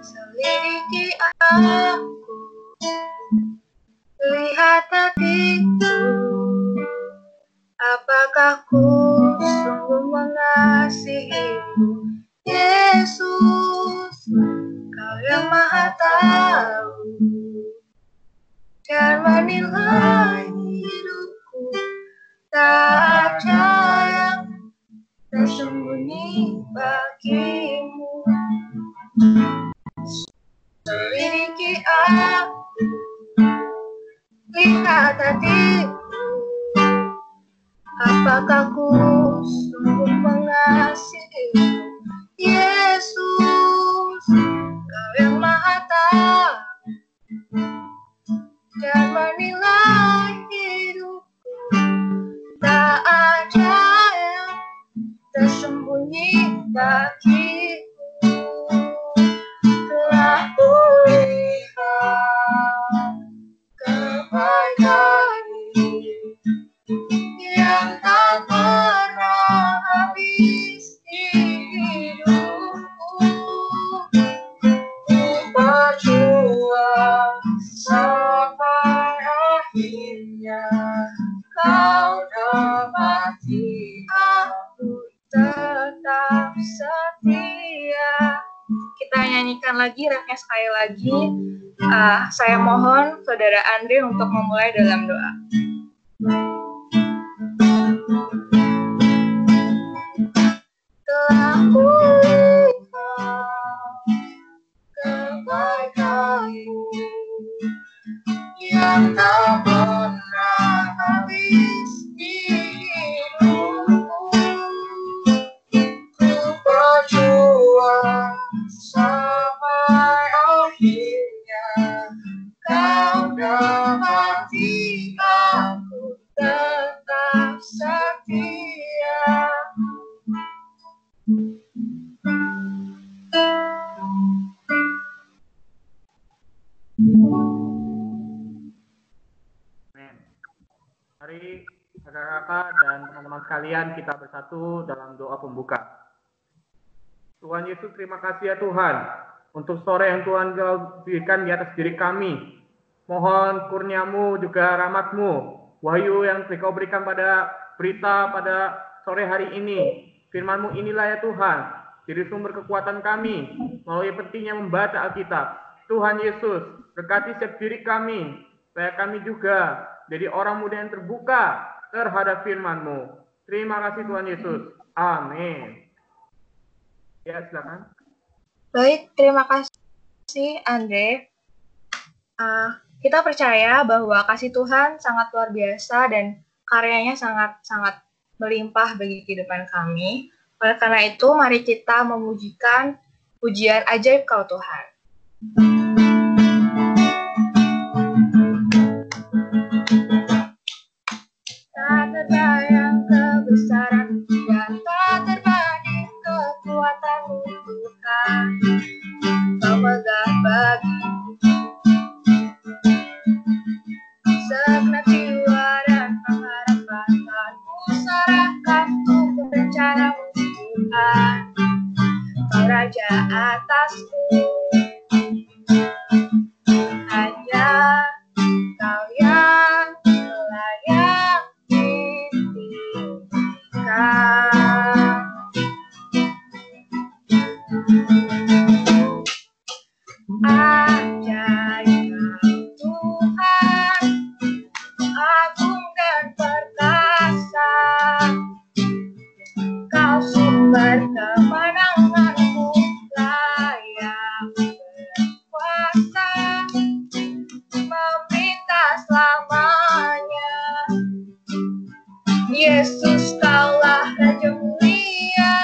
Selidiki aku, lihat hatiku, apakah ku sungguh mengasihimu, Yesus, Kau yang Maha Tahu dan menilai hidupku. Tak ada yang tersembunyi bagimu. Selidiki aku, lihat hatiku, apakah ku sungguh mengasihimu, Yesus, Kau yang Maha Tahu dan menilai hidupku. Tak ada yang tersembunyi bagimu. Telah kulihat kebaikan-Mu yang tak pernah habis di hidupku. Ku berjuang sampai akhirnya Kau dapati aku tetap setia. Kita nyanyikan lagi refnya sekali lagi. Saya mohon Saudara Andre untuk memulai dalam doa. Telah kulihat kebaikan-Mu yang tak pernah habis di hidupku. Ku berjuang sampai akhirnya Kau dapati aku tetap setia. Mari kakak-kakak dan teman-teman sekalian kita bersatu dalam doa pembuka. Tuhan Yesus, terima kasih ya Tuhan untuk sore yang Tuhan Kau berikan di atas diri kami. Mohon kurnia-Mu juga rahmat-Mu, wahyu yang Kau berikan pada berita pada sore hari ini. Firman-Mu inilah ya Tuhan, jadi sumber kekuatan kami melalui pentingnya membaca Alkitab. Tuhan Yesus, berkati setiap diri kami, supaya kami juga jadi orang muda yang terbuka terhadap firman-Mu. Terima kasih Tuhan Yesus. Amin. Ya, silakan. Baik, terima kasih Andre. Kita percaya bahwa kasih Tuhan sangat luar biasa dan karyanya sangat-sangat melimpah bagi kehidupan kami. Oleh karena itu, mari kita memujikan pujian ajaib Kau Tuhan. Tak terbayang kebesaran dan tak terbanding kekuatan-Mu Tuhan. Kau megah bagiku segenap jiwa dan pengharapan. Ku serahkan untuk rencana-Mu Tuhan. Kau Raja atasku, hanya Kau yang layak ditinggikan. Ajaib Kau Tuhan, agung dan perkasa. Kau sumber kemenanganku, layak berkuasa, meminta selamanya. Yesus, Kaulah Raja mulia.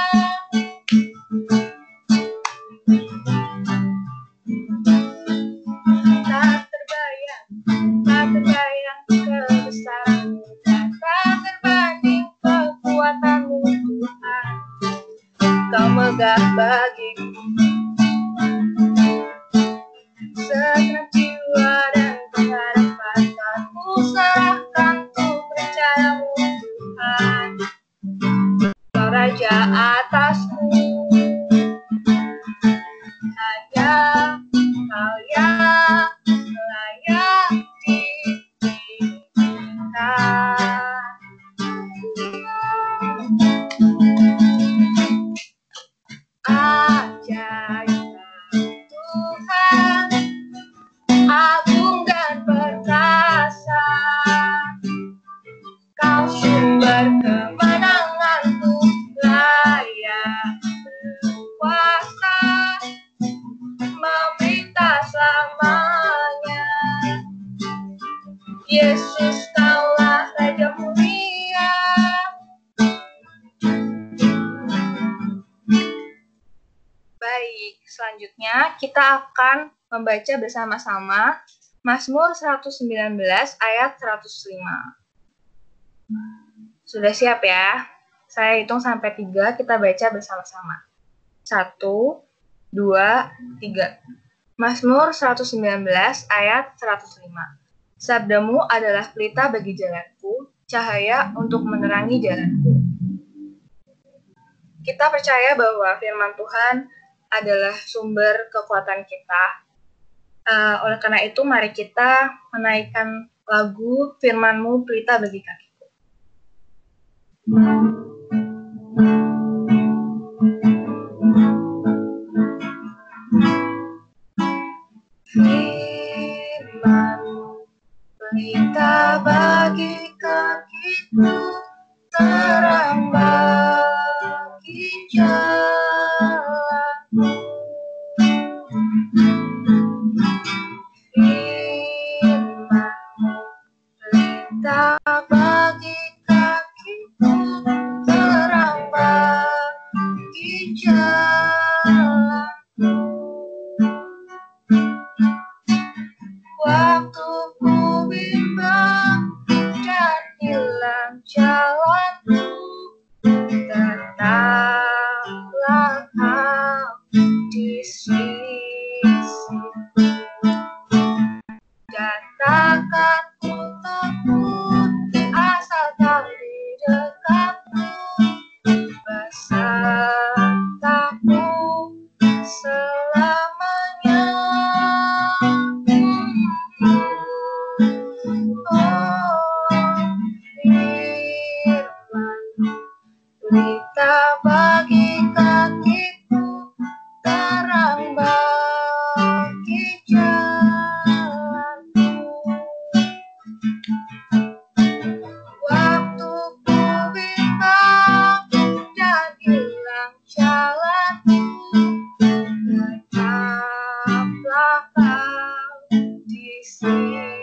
Tak terbayang kebesaran-Mu dan tak terbanding kekuatan-Mu Tuhan. Kau megah bagiku segenap jiwa dan pengharapan. Ku serahkan untuk rencana-Mu Tuhan. Kau Raja ada atasmu. Hanya Kau yang layak ditinggikan. Ajaib Tuhan, agung dan perkasa, Kau sumber kemenanganku, layak berkuasa, meminta selamanya. Yesus, Kaulah Raja mulia. Baik, selanjutnya kita akan membaca bersama-sama Mazmur 119 ayat 105. Sudah siap ya? Saya hitung sampai 3, kita baca bersama-sama. 1, 2, 3. Mazmur 119 ayat 105. Sabdamu adalah pelita bagi jalanku, cahaya untuk menerangi jalanku. Kita percaya bahwa firman Tuhan adalah sumber kekuatan kita. Oleh karena itu, mari kita menaikkan lagu Firman-Mu pelita bagi kakiku. Firman-Mu pelita bagi kakiku, terang bagi jalanku. Firman-Mu pelita bagi kakiku, terang bagi jalanku. Waktu ku bimbang dan hilang jalanku, tetaplah Kau di sisiku. Dan takkan ku takut, asal Kau di dekatku, besertaku selamanya. Firman-Mu pelita bagi kakiku, terang bagi jalanku. Waktu ku bimbang dan hilang jalanku, tetaplah Kau di sisiku.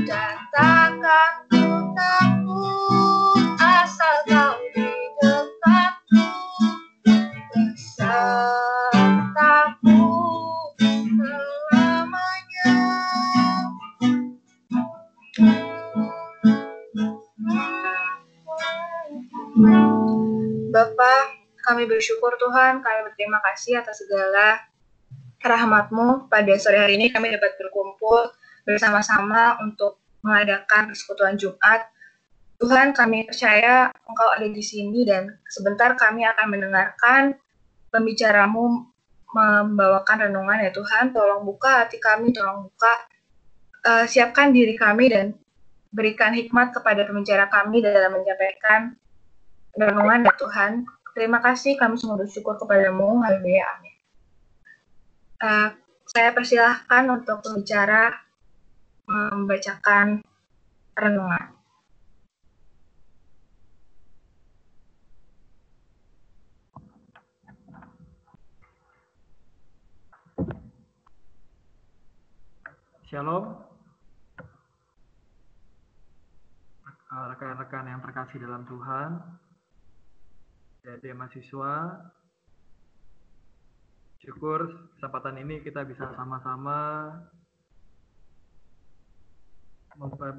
Dan takkan ku takut, asal Kau di dekatku, besertaku selamanya. Bapa, kami bersyukur Tuhan, kami berterima kasih atas segala rahmat-Mu. Pada sore hari ini kami dapat berkumpul bersama-sama untuk mengadakan persekutuan Jumat. Tuhan, kami percaya Engkau ada di sini dan sebentar kami akan mendengarkan pembicara-Mu membawakan renungan ya Tuhan. Tolong buka hati kami, tolong buka, siapkan diri kami dan berikan hikmat kepada pembicara kami dalam menyampaikan renungan ya Tuhan. Terima kasih, kami semua bersyukur kepadamu. Haleluya, amin. Saya persilahkan untuk pembicara membacakan renungan. Shalom. Rekan-rekan yang terkasih dalam Tuhan, adik mahasiswa, syukur kesempatan ini kita bisa sama-sama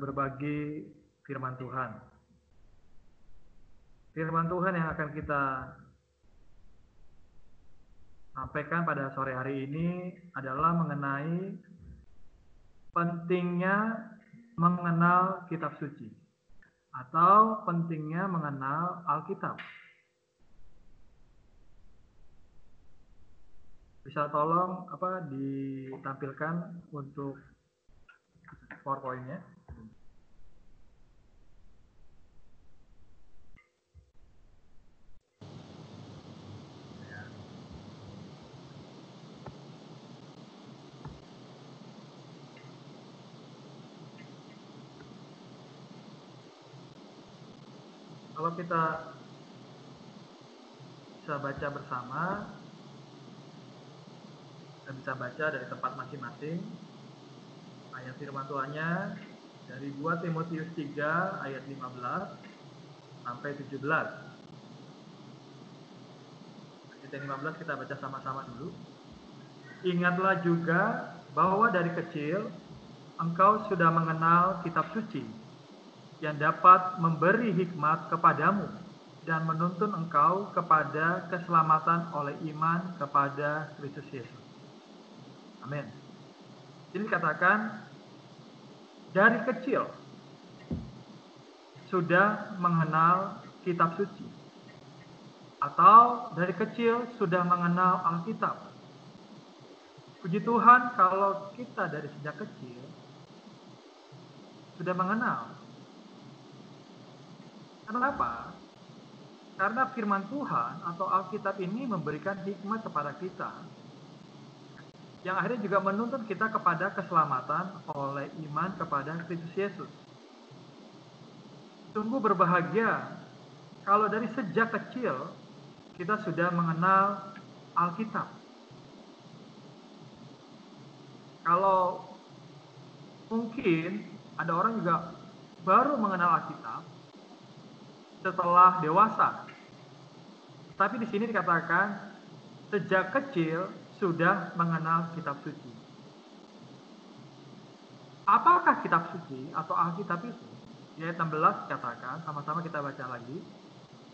berbagi firman Tuhan. Firman Tuhan yang akan kita sampaikan pada sore hari ini adalah mengenai pentingnya mengenal kitab suci atau pentingnya mengenal Alkitab? Bisa tolong ditampilkan untuk PowerPoint-nya. Kalau kita bisa baca bersama, kita bisa baca dari tempat masing-masing ayat firman Tuhannya dari 2 Timotius 3 ayat 15 sampai 17. Ayat 15 kita baca sama-sama dulu. Ingatlah juga bahwa dari kecil engkau sudah mengenal kitab suci yang dapat memberi hikmat kepadamu dan menuntun engkau kepada keselamatan oleh iman kepada Kristus Yesus. Amin. Ini katakan dari kecil sudah mengenal kitab suci atau dari kecil sudah mengenal Alkitab. Puji Tuhan kalau kita dari sejak kecil sudah mengenal. Kenapa? Karena firman Tuhan atau Alkitab ini memberikan hikmat kepada kita, yang akhirnya juga menuntun kita kepada keselamatan oleh iman kepada Kristus Yesus. Sungguh berbahagia kalau dari sejak kecil kita sudah mengenal Alkitab. Kalau mungkin ada orang juga baru mengenal Alkitab setelah dewasa. Tapi di sini dikatakan sejak kecil sudah mengenal kitab suci. Apakah kitab suci atau Alkitab itu? Di ayat 16 dikatakan, sama-sama kita baca lagi.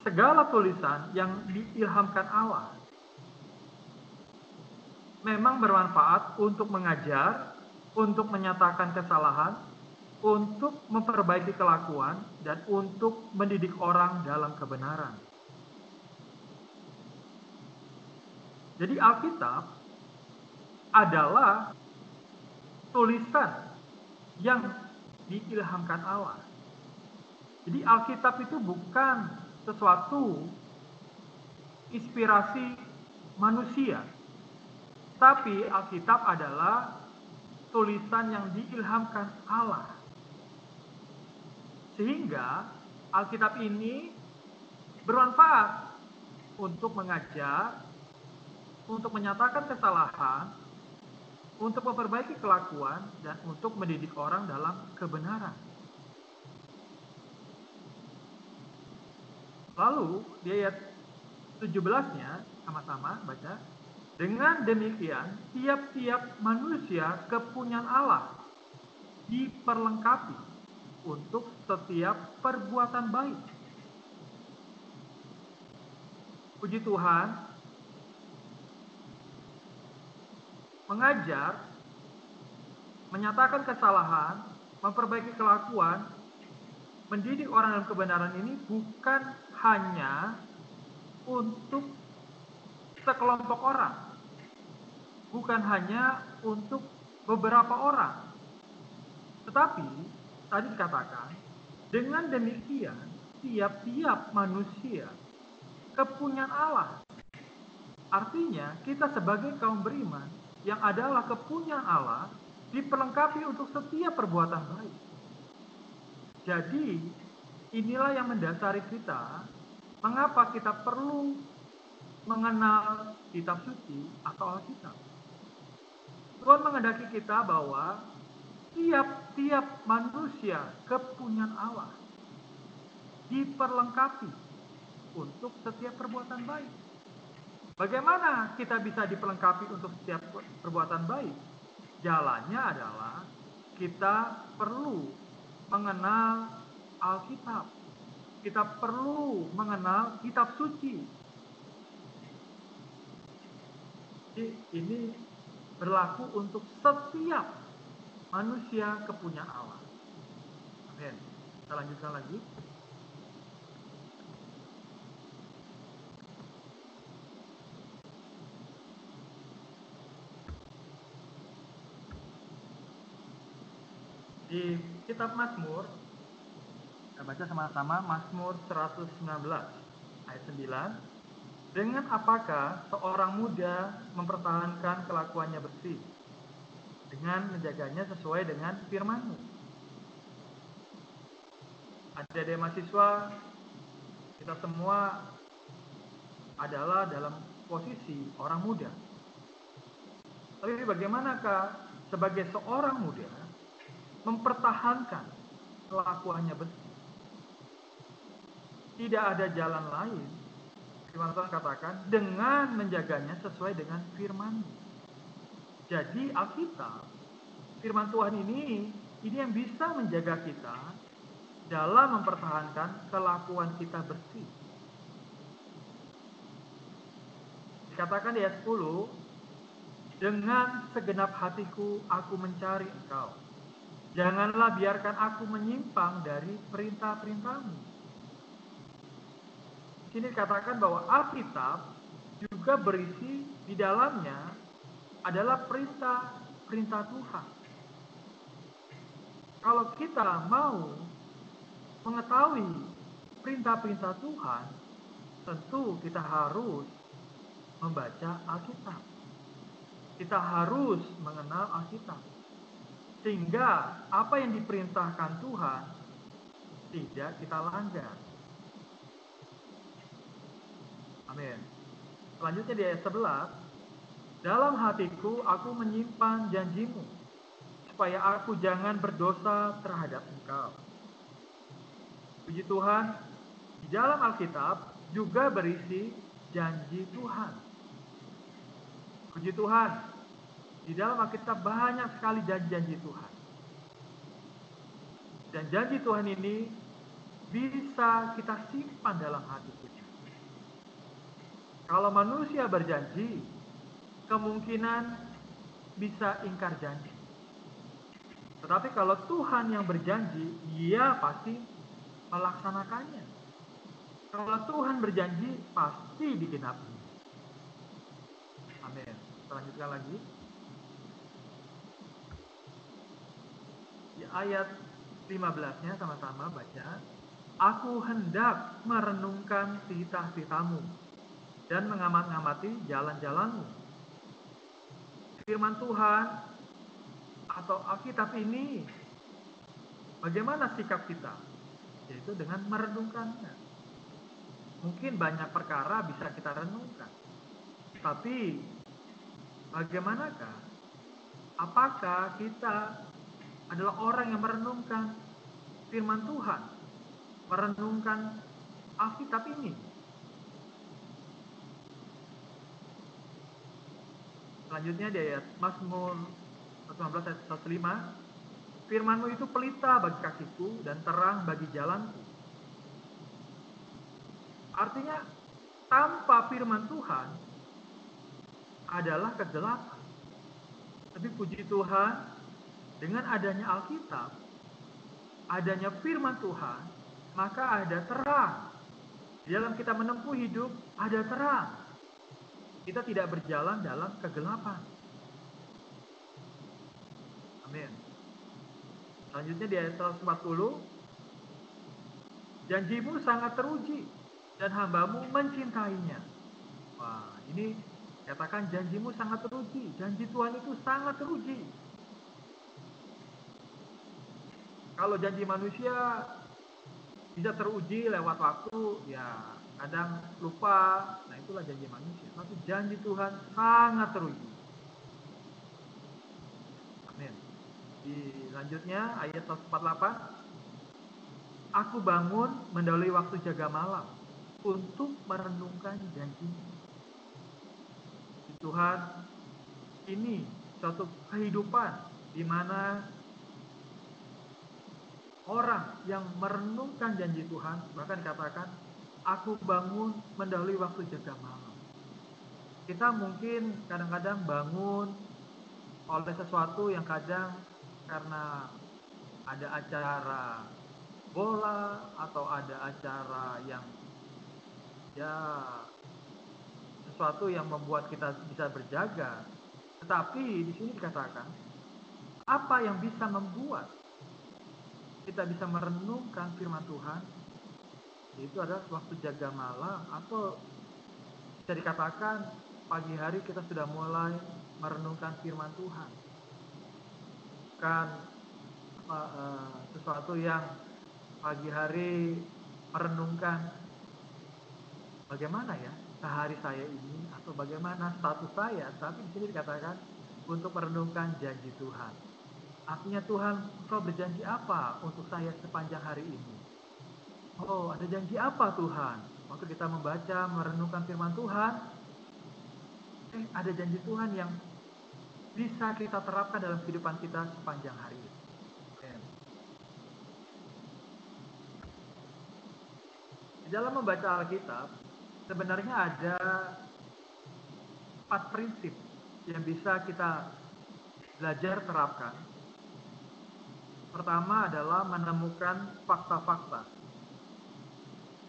Segala tulisan yang diilhamkan Allah memang bermanfaat untuk mengajar, untuk menyatakan kesalahan, untuk memperbaiki kelakuan, dan untuk mendidik orang dalam kebenaran. Jadi Alkitab adalah tulisan yang diilhamkan Allah. Jadi Alkitab itu bukan sesuatu inspirasi manusia, tapi Alkitab adalah tulisan yang diilhamkan Allah. Sehingga Alkitab ini bermanfaat untuk mengajar, untuk menyatakan kesalahan, untuk memperbaiki kelakuan, dan untuk mendidik orang dalam kebenaran. Lalu di ayat 17-nya sama-sama baca. Dengan demikian, tiap-tiap manusia kepunyaan Allah diperlengkapi untuk setiap perbuatan baik. Puji Tuhan, mengajar, menyatakan kesalahan, memperbaiki kelakuan, mendidik orang dalam kebenaran ini bukan hanya untuk sekelompok orang, bukan hanya untuk beberapa orang, tetapi tadi dikatakan dengan demikian tiap-tiap manusia kepunyaan Allah. Artinya kita sebagai kaum beriman yang adalah kepunyaan Allah diperlengkapi untuk setiap perbuatan baik. Jadi inilah yang mendasari kita mengapa kita perlu mengenal kitab suci atau Alkitab. Tuhan menghendaki kita bahwa tiap-tiap manusia kepunyaan Allah diperlengkapi untuk setiap perbuatan baik. Bagaimana kita bisa diperlengkapi untuk setiap perbuatan baik? Jalannya adalah kita perlu mengenal Alkitab. Kita perlu mengenal kitab suci. Jadi ini berlaku untuk setiap manusia kepunyaan Allah. Amin. Kita lanjutkan lagi. Di kitab Mazmur, kita baca sama-sama Mazmur 119 ayat 9. Dengan apakah seorang muda mempertahankan kelakuannya bersih? Dengan menjaganya sesuai dengan firman-Mu. Adik-adik mahasiswa, kita semua adalah dalam posisi orang muda. Tapi bagaimanakah sebagai seorang muda mempertahankan kelakuannya bersih? Tidak ada jalan lain, firman Tuhan katakan, dengan menjaganya sesuai dengan firman. Jadi Alkitab, firman Tuhan ini yang bisa menjaga kita dalam mempertahankan kelakuan kita bersih. Dikatakan di ayat 10, dengan segenap hatiku aku mencari Engkau. Janganlah biarkan aku menyimpang dari perintah-perintah-Mu. Di sini dikatakan bahwa Alkitab juga berisi di dalamnya adalah perintah-perintah Tuhan. Kalau kita mau mengetahui perintah-perintah Tuhan, tentu kita harus membaca Alkitab. Kita harus mengenal Alkitab. Sehingga apa yang diperintahkan Tuhan tidak kita langgar. Amin. Selanjutnya di ayat 11, dalam hatiku aku menyimpan janji-Mu, supaya aku jangan berdosa terhadap Engkau. Puji Tuhan, di dalam Alkitab juga berisi janji Tuhan. Puji Tuhan, di dalam Alkitab banyak sekali janji-janji Tuhan. Dan janji Tuhan ini bisa kita simpan dalam hati kita. Kalau manusia berjanji, kemungkinan bisa ingkar janji. Tetapi kalau Tuhan yang berjanji, Dia pasti melaksanakannya. Kalau Tuhan berjanji, pasti digenapi. Amin. Selanjutkan lagi. Di ayat 15-nya sama-sama baca. Aku hendak merenungkan titah-titah-Mu dan mengamat-ngamati jalan-jalan-Mu. Firman Tuhan atau Alkitab ini, bagaimana sikap kita? Yaitu dengan merenungkannya. Mungkin banyak perkara bisa kita renungkan. Tapi bagaimanakah? Apakah kita adalah orang yang merenungkan firman Tuhan? Merenungkan Alkitab ini? Selanjutnya di ayat Mazmur 115 ayat 105, firman-Mu itu pelita bagi kakiku dan terang bagi jalanku. Artinya, tanpa firman Tuhan adalah kegelapan. Tapi puji Tuhan, dengan adanya Alkitab, adanya firman Tuhan, maka ada terang. Di dalam kita menempuh hidup, ada terang. Kita tidak berjalan dalam kegelapan. Amin. Selanjutnya di ayat 140, janji-Mu sangat teruji dan hamba-Mu mencintainya. Wah, ini katakan janji-Mu sangat teruji. Janji Tuhan itu sangat teruji. Kalau janji manusia bisa teruji lewat waktu, ya kadang lupa. Nah, itulah janji manusia. Tapi janji Tuhan sangat teruji. Amin. Di selanjutnya ayat 148, aku bangun mendahului waktu jaga malam untuk merenungkan janji-Mu. Tuhan, ini suatu kehidupan di mana orang yang merenungkan janji Tuhan, bahkan katakan, aku bangun mendahului waktu jaga malam. Kita mungkin kadang-kadang bangun oleh sesuatu yang kadang karena ada acara bola atau ada acara yang ya sesuatu yang membuat kita bisa berjaga. Tetapi di sini dikatakan, apa yang bisa membuat kita bisa merenungkan firman Tuhan, itu adalah waktu jaga malam, atau bisa dikatakan pagi hari kita sudah mulai merenungkan firman Tuhan. Bukan sesuatu yang pagi hari merenungkan bagaimana ya sehari saya ini atau bagaimana status saya, tapi di sini dikatakan untuk merenungkan janji Tuhan. Artinya Tuhan, Engkau berjanji apa untuk saya sepanjang hari ini? Oh, ada janji apa Tuhan? Waktu kita membaca, merenungkan firman Tuhan, ada janji Tuhan yang bisa kita terapkan dalam kehidupan kita sepanjang hari itu. Di dalam membaca Alkitab, sebenarnya ada 4 prinsip yang bisa kita belajar terapkan. Pertama adalah menemukan fakta-fakta.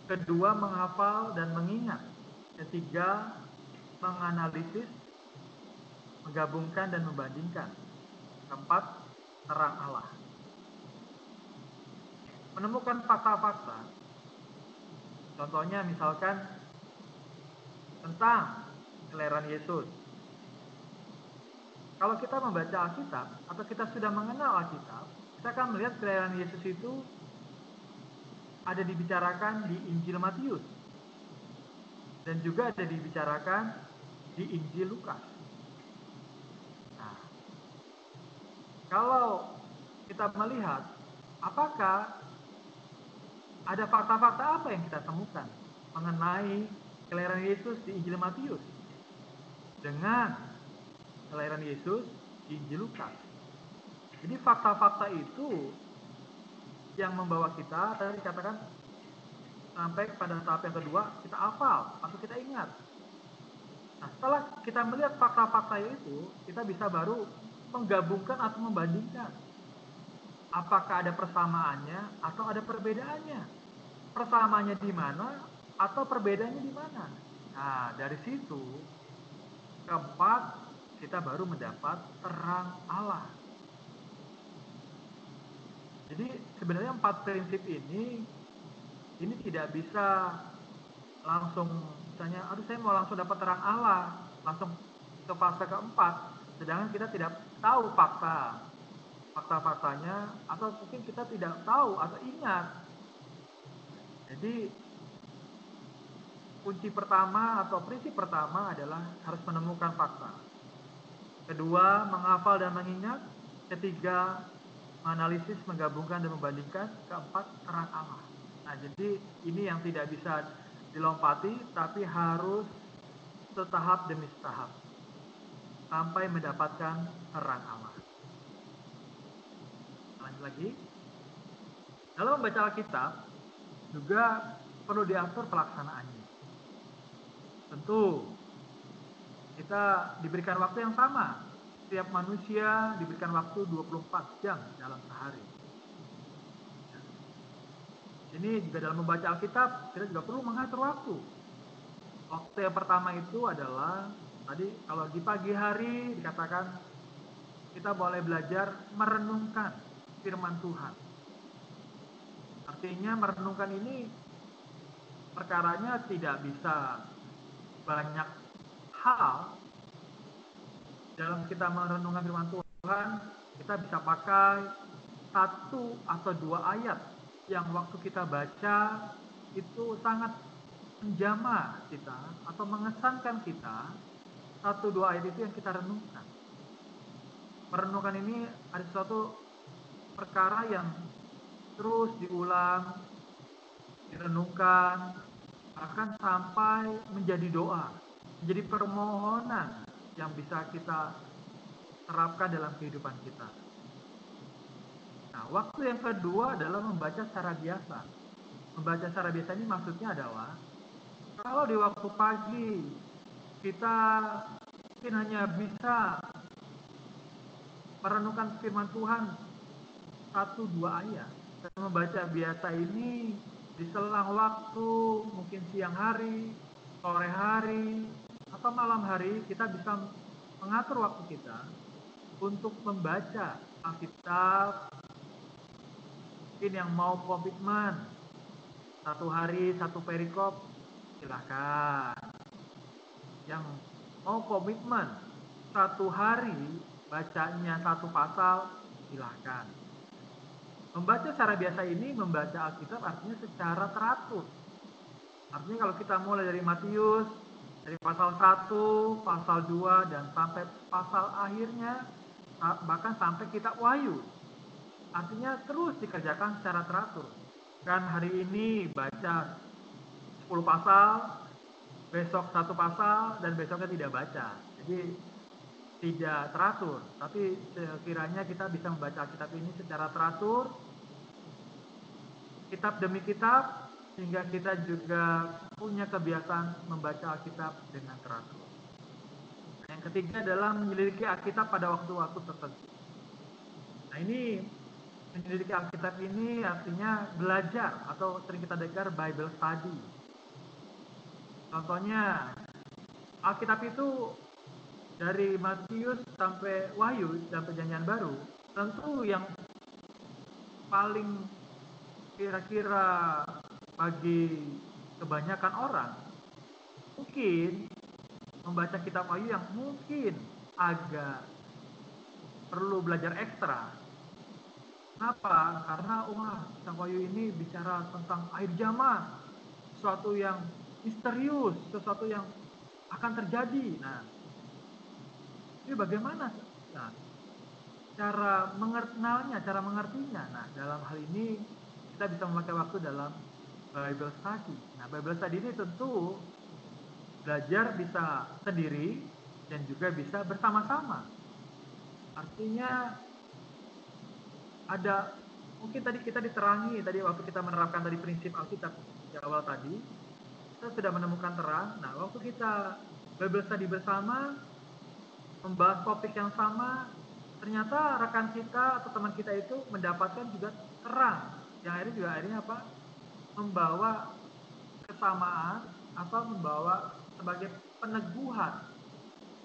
Kedua, menghafal dan mengingat. Ketiga, menganalisis, menggabungkan dan membandingkan. Keempat, terang Allah. Menemukan fakta-fakta, contohnya misalkan tentang kelahiran Yesus. Kalau kita membaca Alkitab atau kita sudah mengenal Alkitab, kita akan melihat kelahiran Yesus itu ada dibicarakan di Injil Matius dan juga ada dibicarakan di Injil Lukas. Nah, kalau kita melihat apakah ada fakta-fakta apa yang kita temukan mengenai kelahiran Yesus di Injil Matius dengan kelahiran Yesus di Injil Lukas. Jadi fakta-fakta itu yang membawa kita tadi katakan sampai pada tahap yang kedua kita hafal atau kita ingat. Nah, setelah kita melihat fakta-fakta itu, kita bisa baru menggabungkan atau membandingkan. Apakah ada persamaannya atau ada perbedaannya? Persamaannya di mana atau perbedaannya di mana? Nah, dari situ keempat kita baru mendapat terang Allah. Jadi sebenarnya 4 prinsip ini tidak bisa langsung misalnya, aduh saya mau langsung dapat terang Allah, langsung ke fase keempat, sedangkan kita tidak tahu fakta-faktanya, atau mungkin kita tidak tahu atau ingat. Jadi kunci pertama atau prinsip pertama adalah harus menemukan fakta. Kedua, menghafal dan mengingat. Ketiga, menganalisis, menggabungkan dan membandingkan. Keempat, terang Allah. Nah, jadi ini yang tidak bisa dilompati, tapi harus setahap demi setahap sampai mendapatkan terang Allah. Lanjut lagi. Dalam membaca Alkitab juga perlu diatur pelaksanaannya. Tentu kita diberikan waktu yang sama. Setiap manusia diberikan waktu 24 jam dalam sehari. Ini juga dalam membaca Alkitab, kita juga perlu mengatur waktu. Waktu yang pertama itu adalah, tadi kalau di pagi hari dikatakan kita boleh belajar merenungkan firman Tuhan. Artinya merenungkan ini perkaranya tidak bisa banyak hal. Dalam kita merenungkan firman Tuhan, kita bisa pakai 1 atau 2 ayat yang waktu kita baca itu sangat menjamah kita atau mengesankan kita. 1-2 ayat itu yang kita renungkan. Merenungkan ini ada suatu perkara yang terus diulang, direnungkan, bahkan sampai menjadi doa, menjadi permohonan yang bisa kita terapkan dalam kehidupan kita. Nah, waktu yang kedua adalah membaca secara biasa. Membaca secara biasa ini maksudnya adalah kalau di waktu pagi kita mungkin hanya bisa merenungkan firman Tuhan 1-2 ayat. Dan membaca biasa ini di selang waktu, mungkin siang hari, sore hari, atau malam hari, kita bisa mengatur waktu kita untuk membaca Alkitab Mungkin yang mau komitmen 1 hari 1 perikop, silahkan. Yang mau komitmen 1 hari bacanya 1 pasal, silahkan. Membaca secara biasa ini, membaca Alkitab artinya secara teratur. Artinya kalau kita mulai dari Matius, dari pasal 1, pasal 2, dan sampai pasal akhirnya, bahkan sampai kitab Wahyu. Artinya terus dikerjakan secara teratur. Kan hari ini baca 10 pasal, besok 1 pasal, dan besoknya tidak baca. Jadi tidak teratur. Tapi sekiranya kita bisa membaca Alkitab ini secara teratur, kitab demi kitab, sehingga kita juga punya kebiasaan membaca Alkitab dengan teratur. Yang ketiga adalah menyelidiki Alkitab pada waktu-waktu tertentu. Nah ini, menyelidiki Alkitab ini artinya belajar, atau sering kita dengar Bible study. Contohnya, Alkitab itu dari Matius sampai Wahyu dan Perjanjian Baru, tentu yang paling kira-kira bagi kebanyakan orang mungkin membaca kitab Wahyu yang mungkin agak perlu belajar ekstra. Kenapa? Karena kitab Wahyu ini bicara tentang akhir zaman, sesuatu yang misterius, sesuatu yang akan terjadi. Nah, ini bagaimana? Nah, cara mengenalnya, cara mengertinya. Nah, dalam hal ini kita bisa memakai waktu dalam Bible study. Nah, Bible study ini tentu belajar bisa sendiri dan juga bisa bersama-sama. Artinya ada, mungkin tadi kita diterangi, tadi waktu kita menerapkan tadi prinsip Alkitab di awal tadi, kita sudah menemukan terang. Nah, waktu kita Bible study bersama, membahas topik yang sama, ternyata rekan kita atau teman kita itu mendapatkan juga terang, yang akhirnya apa? Membawa kesamaan atau membawa sebagai peneguhan.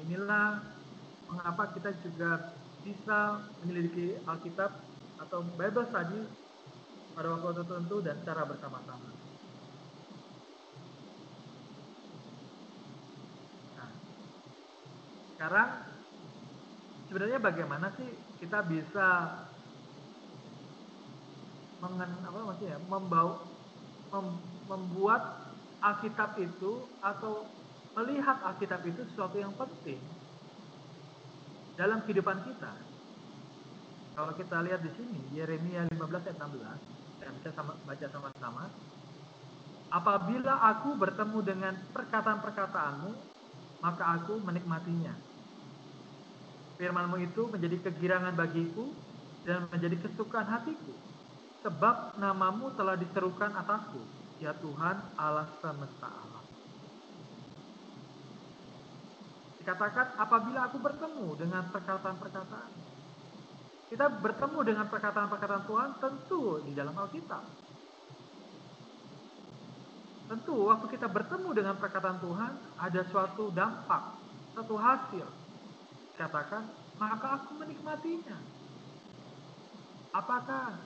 Inilah mengapa kita juga bisa menyelidiki Alkitab atau Bible study pada waktu tertentu dan secara bersama-sama. Nah, sekarang sebenarnya bagaimana sih kita bisa membuat Alkitab itu atau melihat Alkitab itu sesuatu yang penting dalam kehidupan kita. Kalau kita lihat di sini, Yeremia 15 ayat 16, kita bisa baca sama-sama. Apabila aku bertemu dengan perkataan-perkataanmu, maka aku menikmatinya. Firman-Mu itu menjadi kegirangan bagiku dan menjadi kesukaan hatiku. Sebab namamu telah diserukan atasku, ya Tuhan Allah semesta alam. Dikatakan apabila aku bertemu dengan perkataan-perkataan. Kita bertemu dengan perkataan-perkataan Tuhan tentu di dalam Alkitab. Tentu waktu kita bertemu dengan perkataan Tuhan ada suatu dampak, suatu hasil. Dikatakan, maka aku menikmatinya. Apakah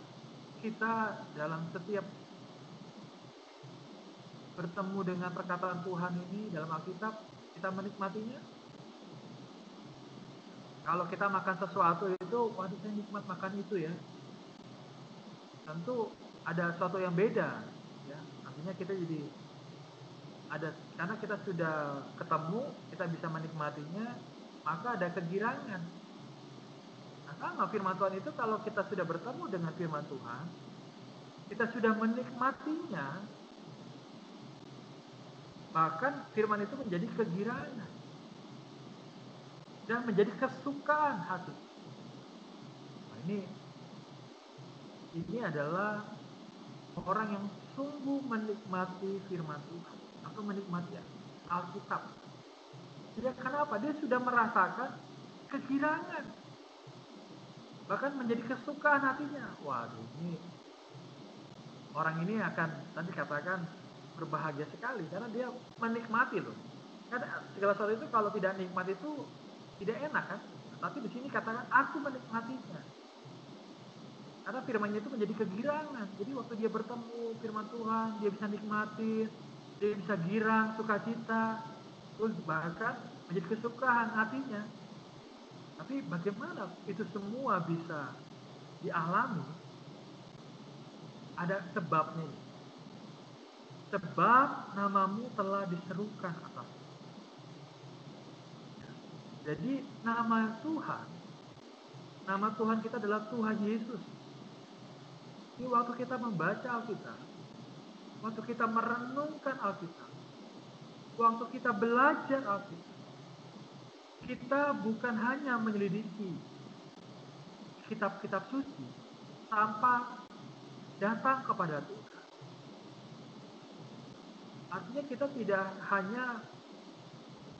kita dalam setiap bertemu dengan perkataan Tuhan ini dalam Alkitab, kita menikmatinya? Kalau kita makan sesuatu itu, waduh saya nikmat makan itu ya. Tentu ada sesuatu yang beda, ya. Artinya kita jadi ada, karena kita sudah ketemu, kita bisa menikmatinya, maka ada kegirangan. Nah, sama firman Tuhan itu kalau kita sudah bertemu dengan firman Tuhan, kita sudah menikmatinya, bahkan firman itu menjadi kegirangan dan menjadi kesukaan hati. Nah, ini adalah orang yang sungguh menikmati firman Tuhan atau menikmati Alkitab. Dia kenapa? Dia sudah merasakan kegirangan, bahkan menjadi kesukaan hatinya. Waduh, ini orang ini akan nanti katakan berbahagia sekali karena dia menikmati loh. Karena segala sesuatu itu kalau tidak nikmat itu tidak enak kan. Tapi di sini katakan aku menikmatinya. Karena firman-Nya itu menjadi kegirangan. Jadi waktu dia bertemu firman Tuhan, dia bisa nikmatin, dia bisa girang, sukacita, terus bahkan menjadi kesukaan hatinya. Tapi bagaimana itu semua bisa dialami? Ada sebabnya. Sebab namamu telah diserukan atas. Jadi nama Tuhan kita adalah Tuhan Yesus. Jadi waktu kita membaca Alkitab, waktu kita merenungkan Alkitab, waktu kita belajar Alkitab, kita bukan hanya menyelidiki kitab-kitab suci tanpa datang kepada Tuhan. Artinya kita tidak hanya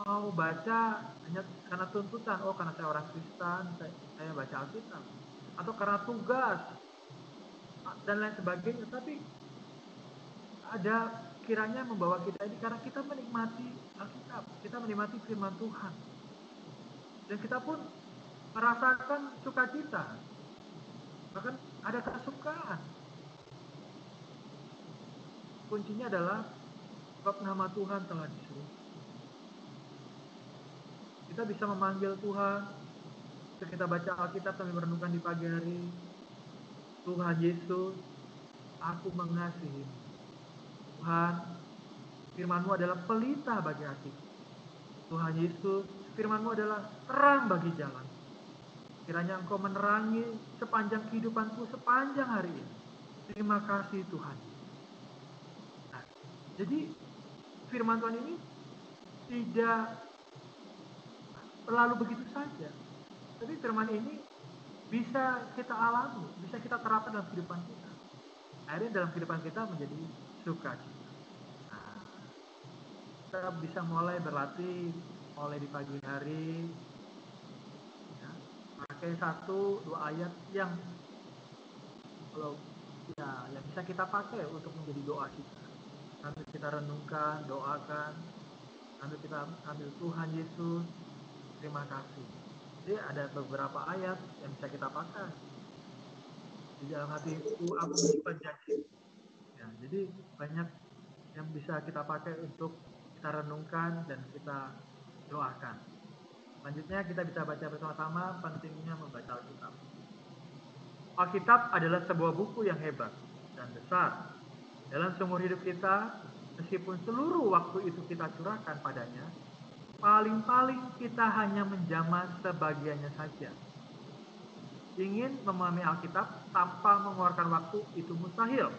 mau baca hanya karena tuntutan, oh karena saya orang Kristen, saya baca Alkitab. Atau karena tugas, dan lain sebagainya. Tapi ada kiranya membawa kita ini karena kita menikmati Alkitab, kita menikmati firman Tuhan. Dan kita pun merasakan sukacita, bahkan ada kesukaan. Kuncinya adalah sebab nama Tuhan telah disuruh. Kita bisa memanggil Tuhan, ketika kita baca Alkitab sambil merenungkan di pagi hari, Tuhan Yesus, aku mengasihimu. Tuhan, firman-Mu adalah pelita bagi hatiku. Tuhan Yesus, firman-Mu adalah terang bagi jalan. Kiranya Engkau menerangi sepanjang kehidupanku sepanjang hari ini. Terima kasih Tuhan. Nah, jadi firman Tuhan ini tidak selalu begitu saja. Tapi firman ini bisa kita alami, bisa kita terapkan dalam kehidupan kita. Akhirnya dalam kehidupan kita menjadi sukacita. Nah, kita bisa mulai berlatih mulai di pagi hari, ya, pakai 1-2 ayat yang kalau ya yang bisa kita pakai untuk menjadi doa kita. Sambil kita renungkan, doakan, sambil kita ambil Tuhan Yesus, terima kasih. Jadi ada beberapa ayat yang bisa kita pakai. Di dalam hatiku aku menyimpan janji. Ya, jadi banyak yang bisa kita pakai untuk kita renungkan dan kita doakan. Selanjutnya kita bisa baca bersama-sama pentingnya membaca Alkitab. Alkitab adalah sebuah buku yang hebat dan besar. Dalam seumur hidup kita, meskipun seluruh waktu itu kita curahkan padanya, paling-paling kita hanya menjamah sebagiannya saja. Ingin memahami Alkitab tanpa mengeluarkan waktu itu mustahil.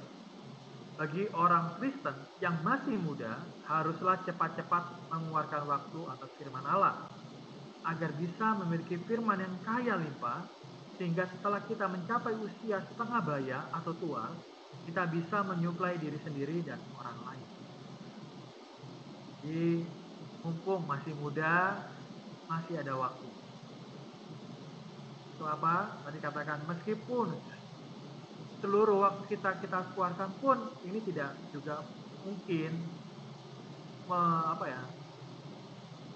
Bagi orang Kristen yang masih muda, haruslah cepat-cepat mengeluarkan waktu atas firman Allah, agar bisa memiliki firman yang kaya limpah, sehingga setelah kita mencapai usia setengah baya atau tua, kita bisa menyuplai diri sendiri dan orang lain. Jadi, mumpung masih muda, masih ada waktu. Itu apa? Tadi katakan, meskipun seluruh waktu kita keluarkan pun, ini tidak juga mungkin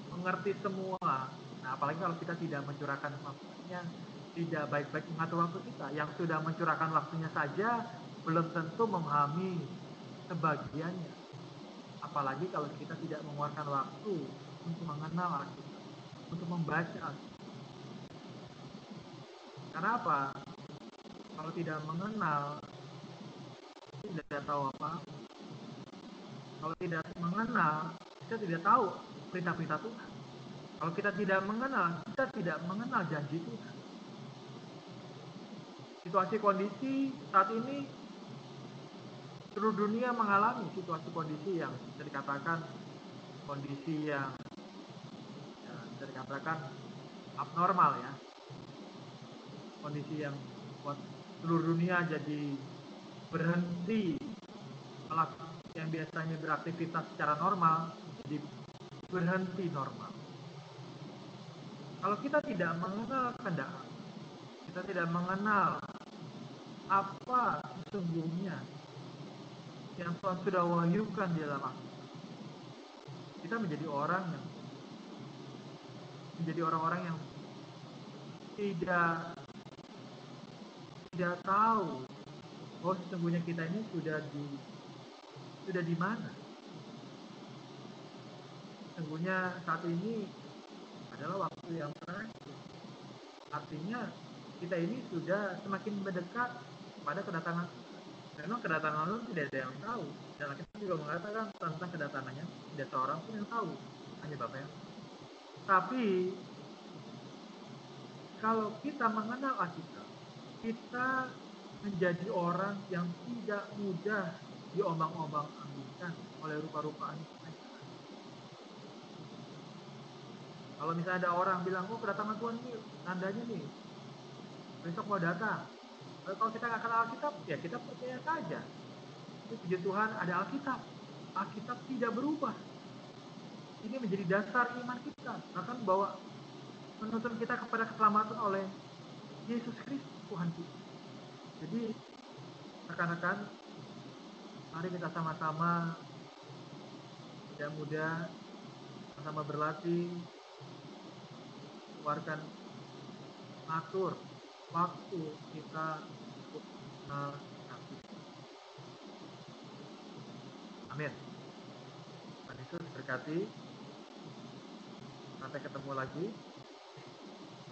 mengerti semua. Nah, apalagi kalau kita tidak mencurahkan waktunya, tidak baik-baik mengatur waktu kita. Yang sudah mencurahkan waktunya saja belum tentu memahami sebagiannya. Apalagi kalau kita tidak mengeluarkan waktu untuk mengenal Alkitab, untuk membaca Alkitab. Karena apa? Kalau tidak mengenal, tidak tahu apa. Kalau tidak mengenal, kita tidak tahu perintah-perintah Tuhan. Kalau kita tidak mengenal, kita tidak mengenal janji Tuhan. Situasi kondisi saat ini, seluruh dunia mengalami situasi kondisi yang bisa dikatakan kondisi yang bisa dikatakan abnormal ya. Kondisi yang buat seluruh dunia jadi berhenti yang biasanya beraktivitas secara normal jadi berhenti normal. Kalau kita tidak mengenal kehendak, kita tidak mengenal apa sesungguhnya yang Tuhan sudah wahyukan di dalam Alkitab, kita menjadi orang-orang yang tidak tidak tahu bahwa sesungguhnya kita ini sudah di mana. Sesungguhnya saat ini adalah waktu yang terakhir. Artinya kita ini sudah semakin mendekat pada kedatangan. Memang kedatangan Allah tidak ada yang tahu. Dan kita juga mengatakan tentang kedatangannya tidak seorang pun yang tahu, hanya Bapa yang. Tapi kalau kita mengenal Alkitab, kita menjadi orang yang tidak mudah diombang-ombang-ambingkan oleh rupa-rupa aneh. Kalau misalnya ada orang bilang, oh kedatangan Tuhan ini tandanya nih, besok mau datang. Kalau kita nggak kenal Alkitab, ya kita percaya saja. Ini puji Tuhan ada Alkitab. Alkitab tidak berubah. Ini menjadi dasar iman kita. Bahkan bahwa menuntun kita kepada keselamatan oleh Yesus Kristus Tuhan kita. Jadi rekan-rekan, mari kita sama-sama tidak mudah, sama-sama berlatih, keluarkan atur waktu kita untuk mengenal Alkitab. Amin. Tuhan Yesus berkati. Sampai ketemu lagi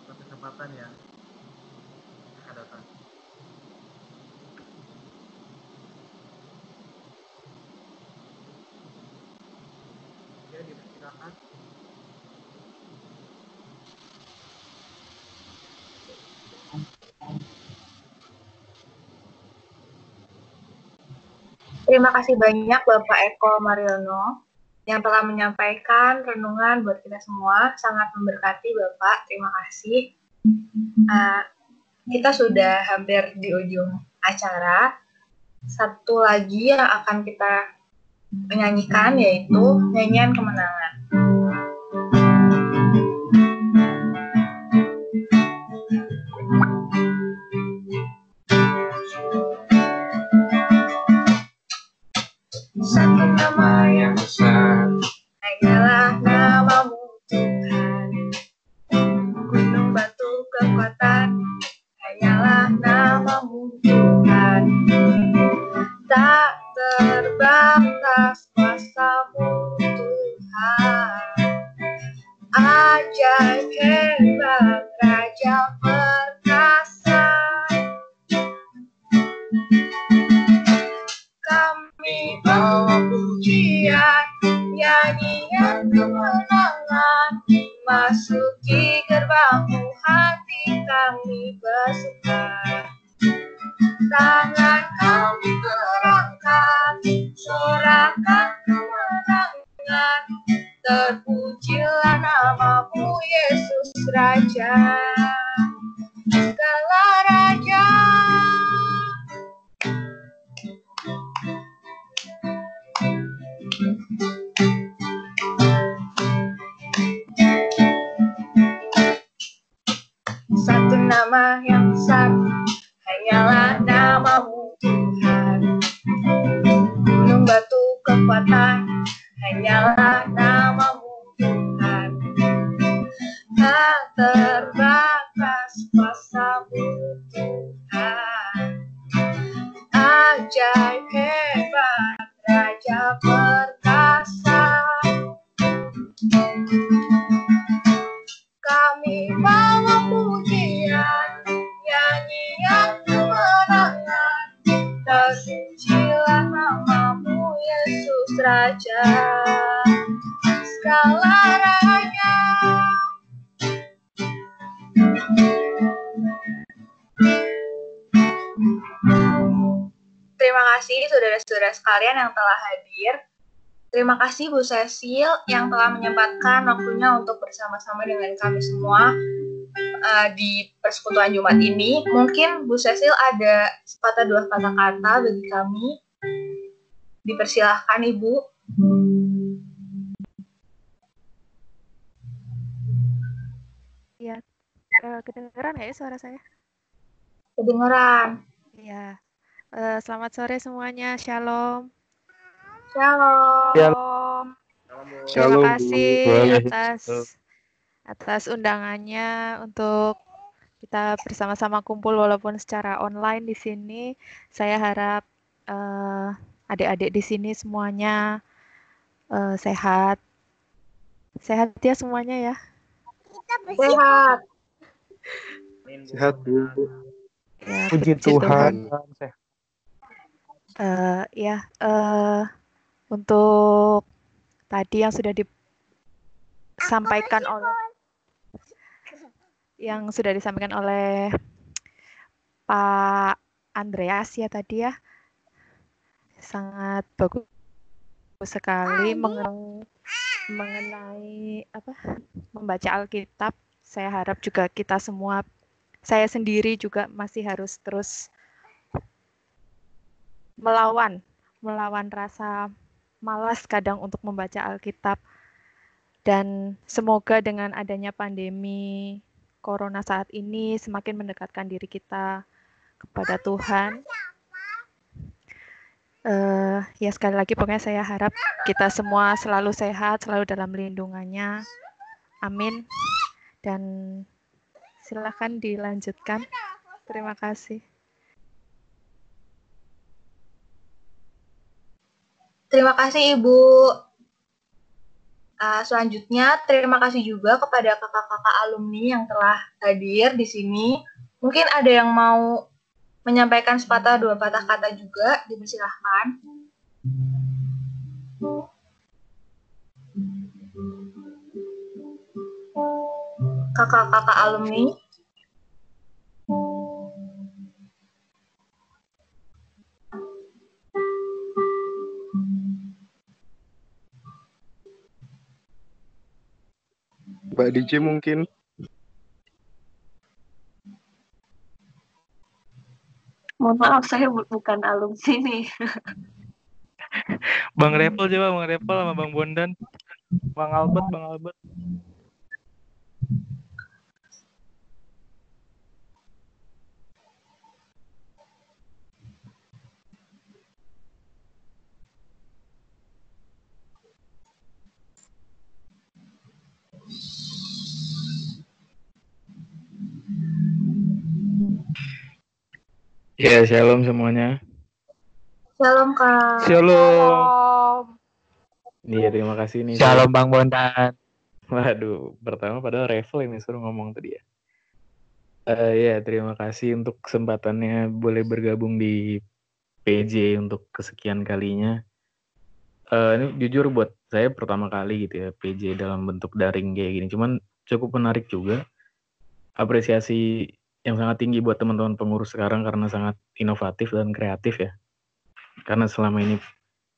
pada kesempatan yang akan datang. Ya, dipersilakan. Terima kasih banyak Bapak Eko Mariono yang telah menyampaikan renungan buat kita semua. Sangat memberkati Bapak, terima kasih. Kita sudah hampir di ujung acara. Satu lagi yang akan kita menyanyikan yaitu nyanyian kemenangan. Satu nama yang besar, hanyalah namamu Tuhan. Gunung batu kekuatan, hanyalah namamu Tuhan. Tak terbatas kuasamu Tuhan. Ajaib hebat Raja perkasa. Kami bawa pujian, nyanyian kemenangan, masuki gerbangmu hati kami bersuka. Tangan kami gerangkan, sorakan kemenangan, terpujilah namamu Yesus Raja, segala Raja. Satu nama yang besar, hanyalah namamu Tuhan. Gunung batu kekuatan, hanyalah namamu Tuhan. Tak terbatas kuasamu Tuhan. Ajaib hebat Raja perkasa. Kami bawa pujian, nyanyian kemenangan, terpujilah namamu Yesus Raja, segala Raja. Terima kasih saudara-saudara sekalian yang telah hadir. Terima kasih Bu Cecil yang telah menyempatkan waktunya untuk bersama-sama dengan kami semua di persekutuan Jumat ini. Mungkin Bu Cecil ada sepatah dua kata-kata bagi kami. Dipersilahkan Ibu. Ya, kedengeran nggak ya suara saya? Kedengeran. Ya, selamat sore semuanya. Shalom. Shalom. Terima kasih atas undangannya untuk kita bersama-sama kumpul walaupun secara online di sini. Saya harap adik-adik di sini semuanya sehat. Sehat ya semuanya ya. Sehat. Sehat, Bu. Ya, Puji Tuhan. Untuk tadi yang sudah disampaikan oleh Pak Andreas ya tadi ya, sangat bagus sekali mengenai membaca Alkitab. Saya harap juga kita semua, saya sendiri juga masih harus terus melawan rasa malas kadang untuk membaca Alkitab. Dan semoga dengan adanya pandemi Corona saat ini semakin mendekatkan diri kita kepada Tuhan. Ya sekali lagi pokoknya saya harap kita semua selalu sehat, selalu dalam lindungannya. Amin. Dan silakan dilanjutkan. Terima kasih. Terima kasih Ibu. Selanjutnya, terima kasih juga kepada kakak-kakak alumni yang telah hadir di sini. Mungkin ada yang mau menyampaikan sepatah dua patah kata juga, dipersilahkan. Kakak-kakak alumni. Mbak DJ mungkin. Mohon maaf, saya bukan alumni sini. Bang Repel coba, Bang Repel sama Bang Bondan. Bang Albert. Ya, shalom semuanya. Shalom Kak. Shalom. Iya, terima kasih nih. Shalom Bang Bondan. Waduh, pertama padahal Revel ini suruh ngomong tadi ya. Ya, terima kasih untuk kesempatannya boleh bergabung di PJ untuk kesekian kalinya. Ini jujur buat saya pertama kali gitu ya PJ dalam bentuk daring kayak gini. Cuman cukup menarik juga. Apresiasi yang sangat tinggi buat teman-teman pengurus sekarang karena sangat inovatif dan kreatif ya. Karena selama ini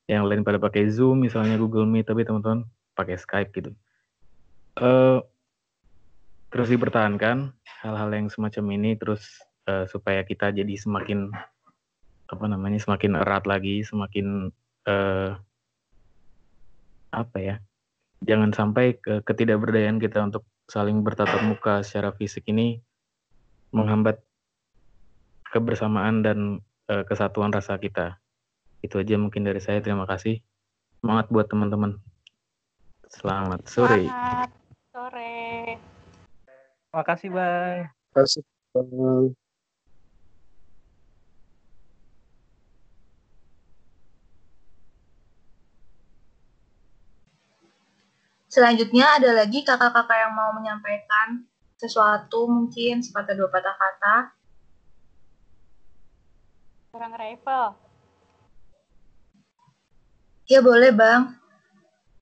yang lain pada pakai Zoom misalnya Google Meet, tapi teman-teman pakai Skype gitu. Terus dipertahankan hal-hal yang semacam ini terus supaya kita jadi semakin semakin erat lagi, semakin jangan sampai ketidakberdayaan kita untuk saling bertatap muka secara fisik ini menghambat kebersamaan dan kesatuan rasa kita. Itu aja mungkin dari saya. Terima kasih. Semangat buat teman-teman. Selamat sore. Selamat sore. Makasih, Bang. Terima kasih, Bang. Selanjutnya ada lagi kakak-kakak yang mau menyampaikan sesuatu, mungkin sepatah dua patah kata. Bang Revel. Ya boleh Bang.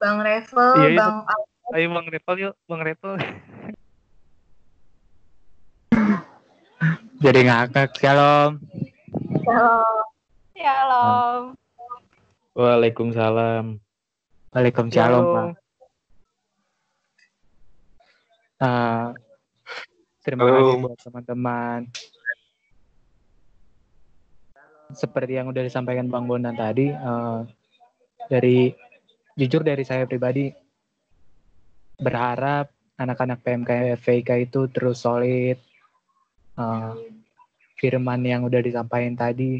Bang Revel, Iya, Bang ayo Bang Revel yuk, Bang Revel. Jadi ngakak. Shalom. Shalom. Waalaikumsalam. Waalaikumsalam, Pak. Terima kasih buat teman-teman. Seperti yang udah disampaikan Bang Bondan tadi, jujur dari saya pribadi berharap anak-anak PMK FVK itu terus solid. Firman yang udah disampaikan tadi,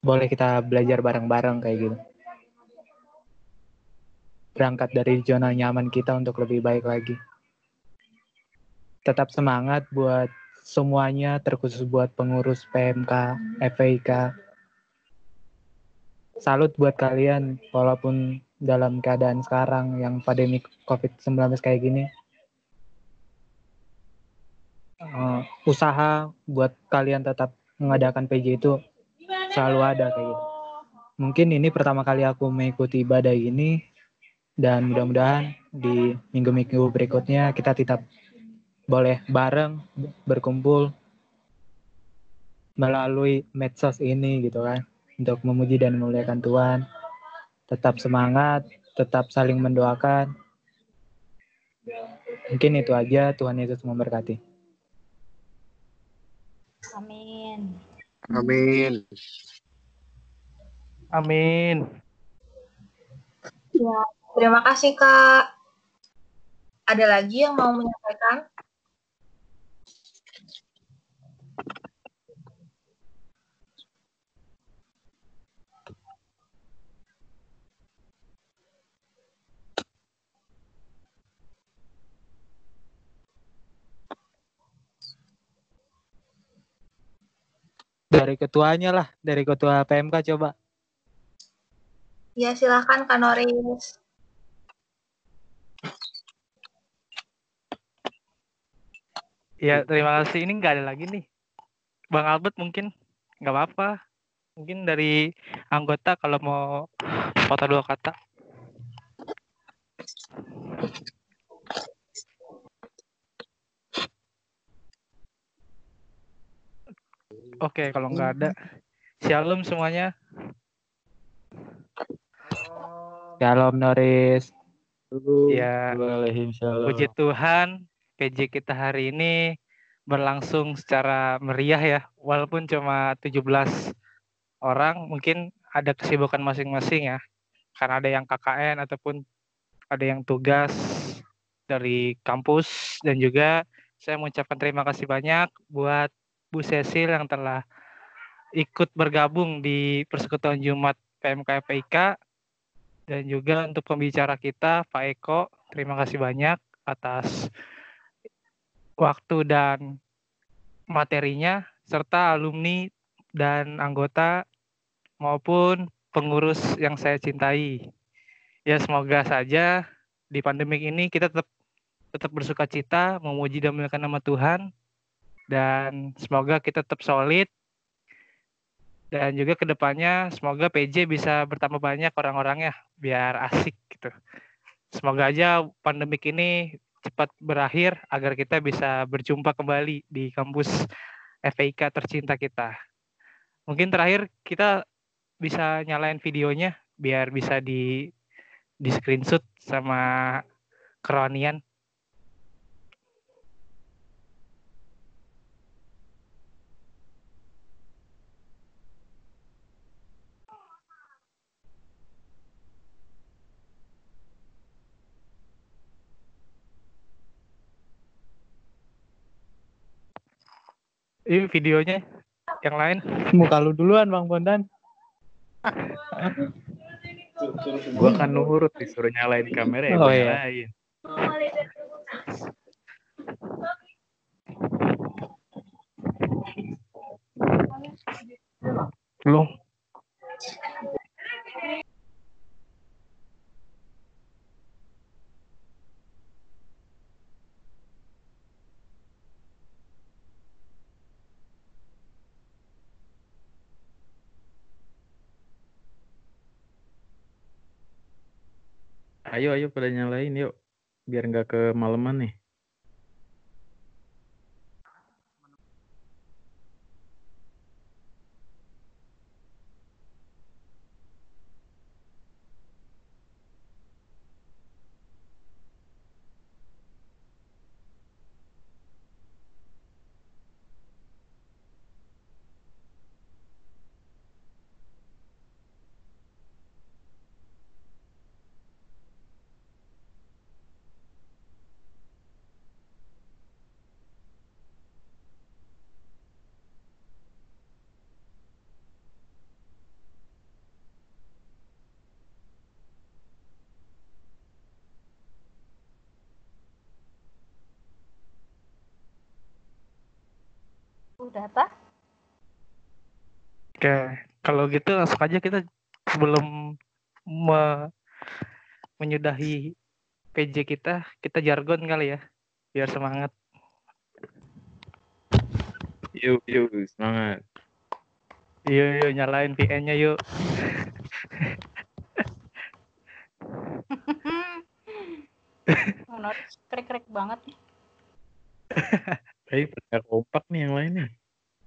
boleh kita belajar bareng-bareng kayak gitu. Berangkat dari zona nyaman kita untuk lebih baik lagi. tetap semangat buat semuanya, terkhusus buat pengurus PMK, FPIK. Salut buat kalian, walaupun dalam keadaan sekarang yang pandemi COVID-19 kayak gini. Usaha buat kalian tetap mengadakan PJ itu selalu ada kayak gitu. Mungkin ini pertama kali aku mengikuti ibadah ini, dan mudah-mudahan di minggu-minggu berikutnya kita tetap boleh bareng berkumpul melalui medsos ini gitu kan, untuk memuji dan memuliakan Tuhan. Tetap semangat, tetap saling mendoakan. Mungkin itu aja, Tuhan Yesus memberkati. Amin. Amin. Amin. Ya, terima kasih Kak. Ada lagi yang mau menyampaikan? Dari ketuanya lah, dari ketua PMK coba. Ya, silahkan Kak Noris. Ya, terima kasih. Ini nggak ada lagi nih. Bang Albert mungkin nggak apa-apa. Mungkin dari anggota kalau mau foto 2 kata. Oke, kalau nggak ada. Shalom semuanya. Shalom Noris. Ya, puji Tuhan, PJ kita hari ini berlangsung secara meriah ya. Walaupun cuma 17 orang, mungkin ada kesibukan masing-masing ya. Karena ada yang KKN ataupun ada yang tugas dari kampus. Dan juga saya mengucapkan terima kasih banyak buat Bu Cecil yang telah ikut bergabung di Persekutuan Jumat PMK FPIK. Dan juga untuk pembicara kita, Pak Eko, terima kasih banyak atas waktu dan materinya, serta alumni dan anggota maupun pengurus yang saya cintai. Ya, semoga saja di pandemik ini kita tetap bersuka cita, memuji dan memuliakan nama Tuhan, dan semoga kita tetap solid. Dan juga kedepannya semoga PJ bisa bertambah banyak orang-orangnya biar asik gitu. Semoga aja pandemik ini cepat berakhir agar kita bisa berjumpa kembali di kampus FPIK tercinta kita. Mungkin terakhir kita bisa nyalain videonya biar bisa di screenshot sama Keronian. Ini videonya yang lain. Muka lu duluan Bang Bondan. Gua kan nurut disuruh nyalain kamera ya Oh, gua iya. nyalain. Belum. Ayo pada nyalain yuk. Biar nggak kemalaman nih. Udah tah? Oke, kalau gitu langsung aja kita sebelum menyudahi PJ kita jargon kali ya, biar semangat. Yuk, semangat. Yuk, nyalain VN-nya yuk. Menurut krek-krek banget nih. Tapi pada kompak nih yang lainnya.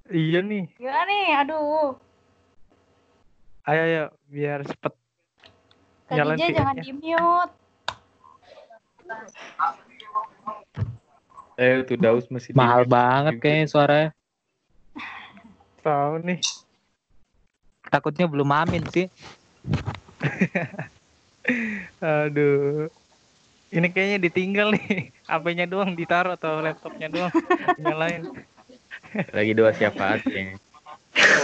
Iya nih. Gimana nih? Aduh. Ayo, biar cepet. Kak DJ jangan di-mute. Tuh Daus masih mahal banget kayaknya suaranya. Tahu nih. Takutnya belum amin sih. Aduh. Ini kayaknya ditinggal nih. HP-nya doang ditaruh atau laptopnya doang nyalain. Lagi doa syafaat kayaknya.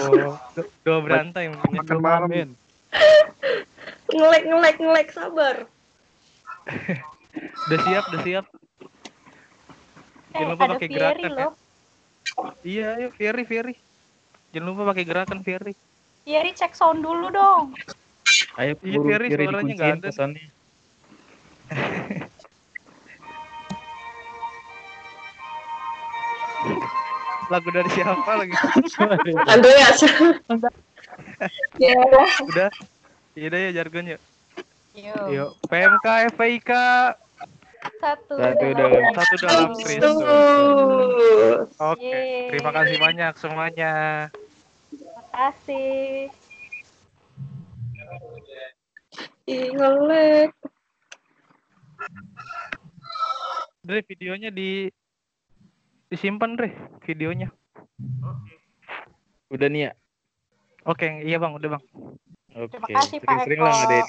Oh, doa berantai mungkin. Makan malam. Ngelek, sabar. Udah siap. Jangan lupa pakai gerakan loh. Ya. Iya, yuk Fieri. Jangan lupa pakai gerakan Fieri. Fieri cek sound dulu dong. Ayo Iya, Fieri suaranya nggak ada. Pesannya. Lagu dari siapa lagi? Andreas. Ya. Udah. Iya ya jargon yuk. Yuk. PMK FPIK. Satu dalam Kristus. Oke. Terima kasih banyak semuanya. Terima kasih. Ngelek. Dre, videonya disimpan Dre, videonya. Udah nih ya? Oke, iya Bang, udah Bang. Oke, Terima kasih Pak sering-sering Eko. lah ngadain